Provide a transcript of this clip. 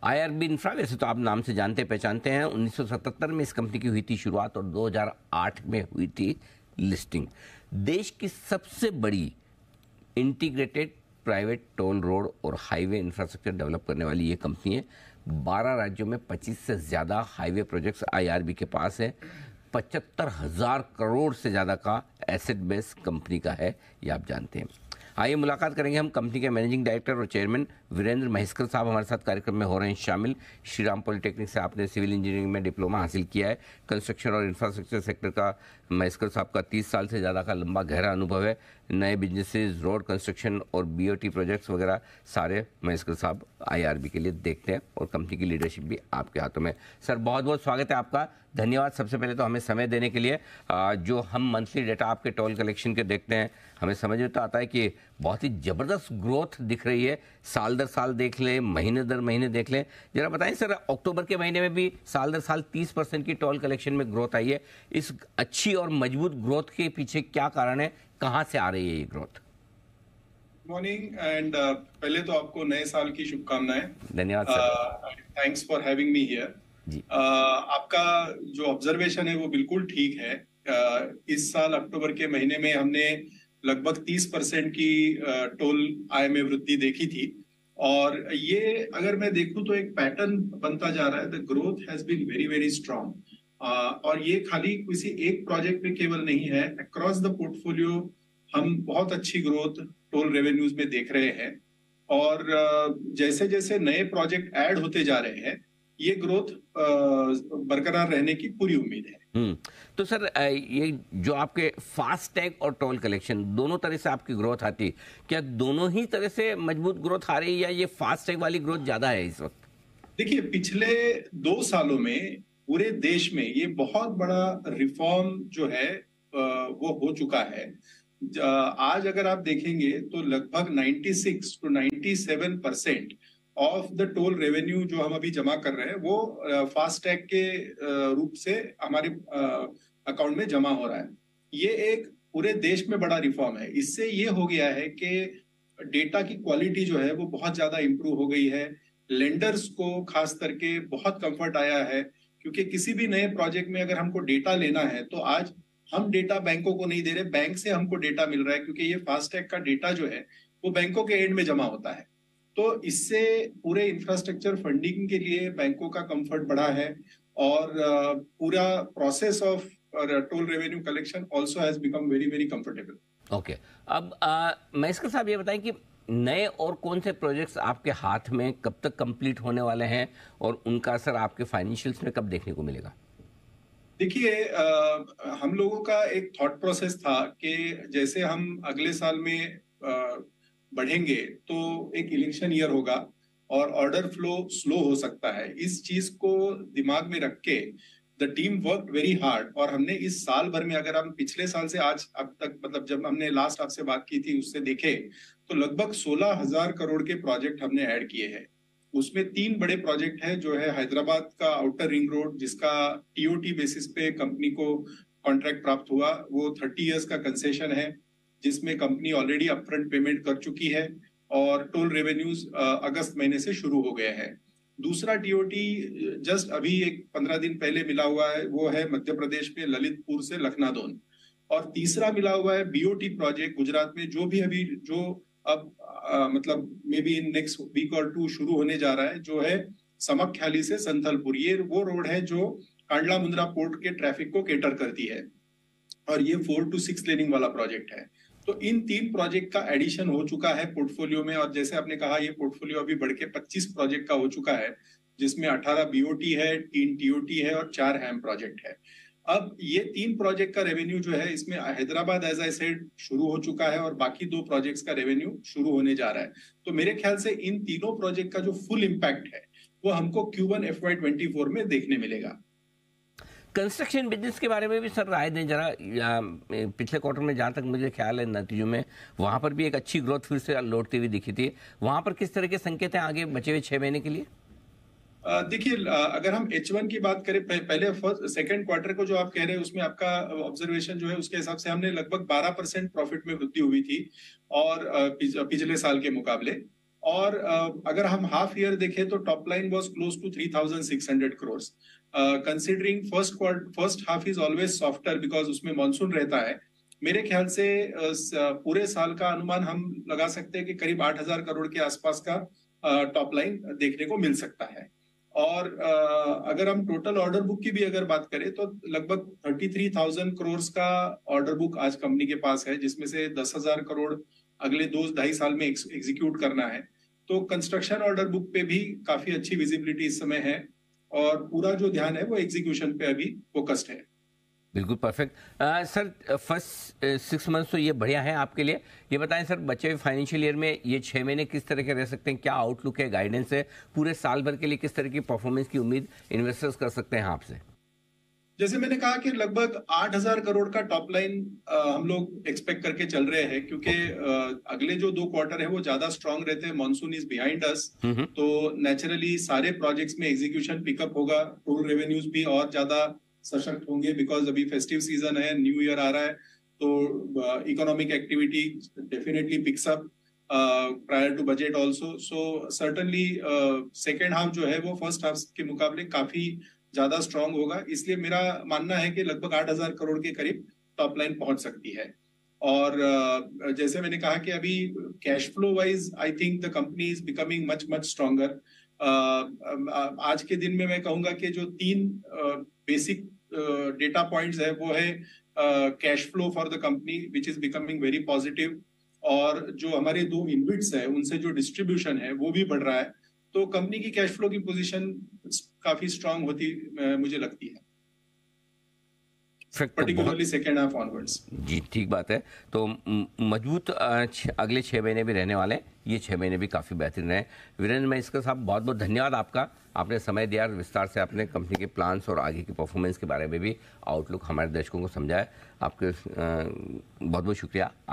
IRB infra, वैसे तो आप नाम से जानते पहचानते हैं, 1977 में इस कंपनी की हुई थी शुरुआत और 2008 में हुई थी लिस्टिंग। देश की सबसे बड़ी इंटीग्रेटेड प्राइवेट टोल रोड और हाईवे इंफ्रास्ट्रक्चर डेवलप करने वाली ये कंपनी है। 12 राज्यों में 25 से ज़्यादा हाईवे प्रोजेक्ट्स आईआरबी के पास है। 75,000 करोड़ से ज़्यादा का एसेट बेस कंपनी का है, ये आप जानते हैं। आइए मुलाकात करेंगे हम कंपनी के मैनेजिंग डायरेक्टर और चेयरमैन वीरेंद्र महेश्कर साहब हमारे साथ कार्यक्रम में हो रहे हैं शामिल। श्रीराम पॉलिटेक्निक से आपने सिविल इंजीनियरिंग में डिप्लोमा हासिल किया है। कंस्ट्रक्शन और इंफ्रास्ट्रक्चर सेक्टर का महेश्कर साहब का 30 साल से ज़्यादा का लंबा गहरा अनुभव है। नए बिजनेसेस, रोड कंस्ट्रक्शन और बीओटी प्रोजेक्ट्स वगैरह सारे महेश्कर साहब आईआरबी के लिए देखते हैं और कंपनी की लीडरशिप भी आपके हाथों में। सर बहुत बहुत स्वागत है आपका, धन्यवाद सबसे पहले तो हमें समय देने के लिए। जो हम मंथली डेटा आपके टोल कलेक्शन के देखते हैं, हमें समझ में तो आता है कि बहुत ही ज़बरदस्त ग्रोथ दिख रही है। साल दर साल देख लें, महीने दर महीने देख लें। जरा बताएं सर, अक्टूबर के महीने में भी साल दर साल 30% की टोल कलेक्शन में ग्रोथ आई है। इस अच्छी और मजबूत ग्रोथ के पीछे क्या कारण है, कहाँ से आ रही है ये ग्रोथ? मॉर्निंग एंड पहले तो आपको नए साल की शुभकामनाएं। धन्यवाद sir. Thanks for having me here जी। आपका जो ऑब्जर्वेशन है वो बिल्कुल ठीक है। इस साल अक्टूबर के महीने में हमने लगभग 30% की टोल आय में वृद्धि देखी थी और ये अगर मैं देखूं तो एक पैटर्न बनता जा रहा है। The growth has been very very strong और ये खाली किसी एक प्रोजेक्ट में केवल नहीं है, अक्रॉस द पोर्टफोलियो हम बहुत अच्छी ग्रोथ टोल रेवेन्यूज में देख रहे हैं और जैसे जैसे नए प्रोजेक्ट ऐड होते जा रहे हैं ये ग्रोथ बरकरार रहने की पूरी उम्मीद है। तो सर ये जो आपके फास्टैग और टोल कलेक्शन दोनों तरह से आपकी ग्रोथ आती, क्या दोनों ही तरह से मजबूत ग्रोथ आ रही है या ये फास्टैग वाली ग्रोथ ज्यादा है इस वक्त? देखिए, पिछले 2 सालों में पूरे देश में ये बहुत बड़ा रिफॉर्म जो है वो हो चुका है। आज अगर आप देखेंगे तो लगभग 96 to 97% of the toll revenue जो हम अभी जमा कर रहे हैं वो फास्टैग के रूप से हमारे अकाउंट में जमा हो रहा है। ये एक पूरे देश में बड़ा रिफॉर्म है। इससे ये हो गया है कि डेटा की क्वालिटी जो है वो बहुत ज्यादा इंप्रूव हो गई है। लेंडर्स को खास करके बहुत कंफर्ट आया है क्योंकि किसी भी नए प्रोजेक्ट में अगर हमको डेटा लेना है तो आज हम डेटा बैंकों को नहीं दे रहे, बैंक से हमको डेटा मिल रहा है क्योंकि ये फास्टैग का डेटा जो है वो बैंकों के एंड में जमा होता है। तो इससे पूरे इंफ्रास्ट्रक्चर फंडिंग के लिए बैंकों का कंफर्ट बढ़ा है और पूरा process of toll revenue collection also has become very very comfortable. Okay, अब महेश्कर साहब ये बताएं कि नए और कौन से प्रोजेक्ट्स आपके हाथ में कब तक कंप्लीट होने वाले हैं और उनका असर आपके फाइनेंशियल्स में कब देखने को मिलेगा? देखिए, हम लोगों का एक थॉट प्रोसेस था कि जैसे हम अगले साल में बढ़ेंगे तो एक इलेक्शन ईयर होगा और ऑर्डर फ्लो स्लो हो सकता है। इस चीज को दिमाग में रख के the team work very hard और हमने इस साल भर में, अगर हम पिछले साल से आज अब तक, मतलब जब हमने लास्ट आपसे बात की थी उससे देखे तो लगभग 16,000 करोड़ के प्रोजेक्ट हमने ऐड किए हैं। उसमें 3 बड़े प्रोजेक्ट हैं जो है हैदराबाद का आउटर रिंग रोड जिसका टीओटी बेसिस पे कंपनी को कॉन्ट्रैक्ट प्राप्त हुआ, वो 30 इयर्स का कंसेशन है जिसमें कंपनी ऑलरेडी अपफ्रंट पेमेंट कर चुकी है और टोल रेवेन्यूज अगस्त महीने से शुरू हो गए हैं। दूसरा टीओटी जस्ट अभी एक 15 दिन पहले मिला हुआ है, वो है मध्य प्रदेश में ललितपुर से लखनादौन। और तीसरा मिला हुआ है बीओटी प्रोजेक्ट गुजरात में जो भी अभी जो अब मतलब maybe in next week और 2 शुरू होने जा रहा है, जो है समकख्याली से संथलपुर। ये वो रोड है जो कांडला मुंद्रा पोर्ट के ट्रैफिक को केटर करती है और ये 4 to 6 लेनिंग वाला प्रोजेक्ट है। तो इन 3 प्रोजेक्ट का एडिशन हो चुका है पोर्टफोलियो में और जैसे आपने कहा ये पोर्टफोलियो अभी बढ़ के 25 प्रोजेक्ट का हो चुका है जिसमें 18 बीओटी है, 3 टीओटी है और 4 हैम प्रोजेक्ट है। अब ये 3 प्रोजेक्ट का रेवेन्यू जो है इसमें हैदराबाद एज आई सेड शुरू हो चुका है और बाकी 2 प्रोजेक्ट्स का रेवेन्यू शुरू होने जा रहा है। तो मेरे ख्याल से इन तीनों प्रोजेक्ट का जो फुल इम्पैक्ट है वो हमको Q1 FY24 में देखने मिलेगा। कंस्ट्रक्शन बिजनेस के बारे में भी सर राय दें जरा। पिछले क्वार्टर में जहाँ तक मुझे ख्याल है नतीजों में वहाँ पर भी एक अच्छी ग्रोथ फिर से लौटती हुई दिखी थी। वहाँ पर किस तरह के संकेत हैं आगे बचे हुए 6 महीने के लिए? देखिए, अगर हम H1 की बात करें, पहले सेकंड क्वार्टर को जो आप कह रहे हैं उसमें आपका ऑब्जर्वेशन जो है उसके हिसाब से हमने लगभग 12% प्रॉफिट में वृद्धि हुई थी और पिछले साल के मुकाबले। और अगर हम हाफ ईयर देखें तो top line was close to 3,600 crores. Considering first half is always softer because उसमें मानसून रहता है. मेरे ख्याल से पूरे साल का अनुमान हम लगा सकते हैं कि करीब 8,000 करोड़ के आसपास का टॉप लाइन देखने को मिल सकता है. और अगर हम टोटल ऑर्डर बुक की भी अगर बात करें तो लगभग 33,000 करोड़ का ऑर्डर बुक आज कंपनी के पास है, जिसमें से 10,000 करोड़ अगले 2-2.5 साल में एग्जीक्यूट करना है. तो कंस्ट्रक्शन ऑर्डर बुक पे भी काफी अच्छी विजिबिलिटी इस समय है और पूरा जो ध्यान है वो एग्जीक्यूशन पे अभी फोकस्ड है. बिल्कुल परफेक्ट. सर, फर्स्ट 6 मंथ्स तो ये बढ़िया है आपके लिए. ये बताएं सर, बचे हुए फाइनेंशियल ईयर में ये 6 महीने किस तरह के रह सकते हैं? क्या आउटलुक है, गाइडेंस है? पूरे साल भर के लिए किस तरह की परफॉर्मेंस की उम्मीद इन्वेस्टर्स कर सकते हैं आपसे? जैसे मैंने कहा कि लगभग 8,000 करोड़ का टॉप लाइन हम लोग एक्सपेक्ट करके चल रहे हैं, क्योंकि अगले जो 2 क्वार्टर है वो ज्यादा स्ट्रांग रहते हैं. मानसून इज बिहाइंड अस, तो नेचुरली सारे प्रोजेक्ट्स में एग्जीक्यूशन पिकअप होगा. टोल रेवेन्यूज भी और ज्यादा सशक्त होंगे बिकॉज अभी फेस्टिव सीजन है, न्यू ईयर आ रहा है, तो economic activity definitely picks up prior to budget also. So certainly second half जो है वो फर्स्ट हाफ के मुकाबले काफी ज्यादा स्ट्रांग होगा. इसलिए मेरा मानना है कि लगभग 8,000 करोड़ के करीब टॉप लाइन पहुंच सकती है. और जैसे मैंने कहा कि अभी cash flow wise I think the company is becoming much much stronger. आज के दिन में मैं कहूंगा कि जो 3 बेसिक डेटा पॉइंट्स है वो है cash flow for the company which is becoming very positive, और जो हमारे 2 इनविट्स है उनसे जो डिस्ट्रीब्यूशन है वो भी बढ़ रहा है. तो कंपनी की कैश फ्लो की पोजीशन काफी स्ट्रांग होती मुझे लगती है, पर्टिकुलरली सेकेंड हाफ ऑनवर्ड्स. जी, ठीक बात है. तो मजबूत अगले 6 महीने भी रहने वाले हैं. ये 6 महीने भी काफ़ी बेहतरीन रहे. वीरेंद्र, मैं इसका साहब बहुत बहुत धन्यवाद आपका. आपने समय दिया, विस्तार से आपने कंपनी के प्लान्स और आगे की परफॉर्मेंस के बारे में भी आउटलुक हमारे दर्शकों को समझाया. आपके बहुत बहुत शुक्रिया.